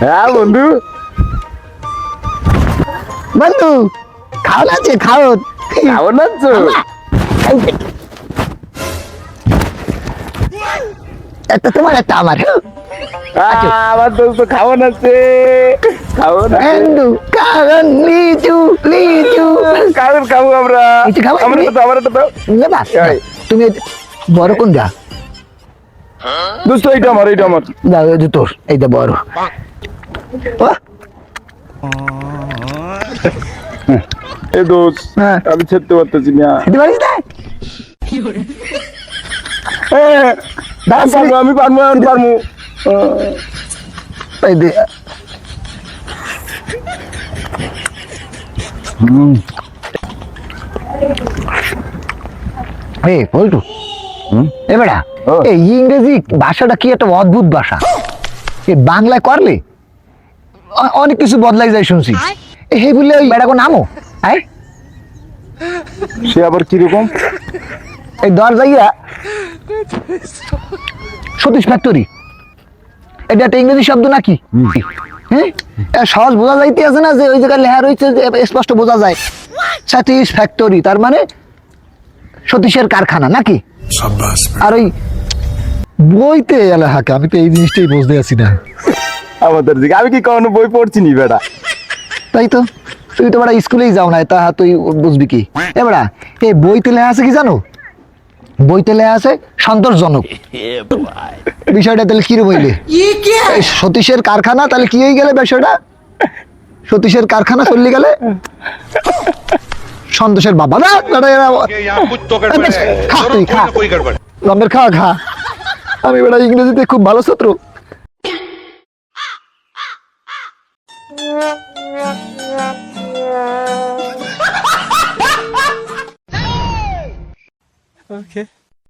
হ্যাঁ বন্ধু, বন্ধু খাওন আছে খাওন। কেমন আছো? একটা তোমার একটা আমার। আমার দোস্ত খাওয়ান আছে, খাওয়ান আছে। বন্ধু কারণ লিচু লিচু কারণ খাবো আমরা। লিচু খাবো আমার তুমি? একটা দাও, আমার একটা দাও। নেবা? এই। তুমি বড় কোন যা দোস্ত এইটা আমার, এইটা আমার। দাও এই যে তোর এইটা বড়। ও, এ দোস্ত, হ্যাঁ। আমি ছেড়তে পারতেছি না। খেতে পারিস না? দাঁড়া, আমি পারবো, আমি পারবো। এই দে। এই বলটু, এ বেটা, ও। এই ইংরেজি ভাষাটা কি একটা অদ্ভুত ভাষা। এই বাংলায় করলে অনেক কিছু বদলাই যায় শুনছি। হে বলে ওই বেটা কোন নামও আয় সে আবার কিরকম? এই দর জায়গা সতীশ ফ্যাক্টরি, এটা একটা ইংরেজি শব্দ নাকি? হ্যাঁ, সহজ বোঝা যাইতে আছে না যে ওই জায়গায় লেখা রয়েছে, যে স্পষ্ট বোঝা যায় সতীশ ফ্যাক্টরি, তার মানে সতীশের কারখানা নাকি? আর ওই বইতে এলাহাকে আমি তো এই জিনিসটাই বুঝতে আছি না। আমাদের দিকে আমি কি কখনো বই পড়ছি নি বেটা? তাই তো, তুই তো বেটা স্কুলেই যাও না, তা তুই বুঝবি কি? এ বেটা, এই বইতে লেখা আছে কি জানো? বইতে লেখা আছে সন্তোষজনক। বিষয়টা তাহলে কি রে বইলে? এই সতীশের কারখানা, তাহলে কি হয়ে গেলে বিষয়টা? সতীশের কারখানা চললে গেলে সন্তোষের বাবা না यहाँ कुछ तो गड़बड़ है खा, जरूर तुई कोई खा। ना कोई गड़बड़ है। রমের খা খা। আমি বেটা ইংরেজিতে খুব ভালো ছাত্র। Okay.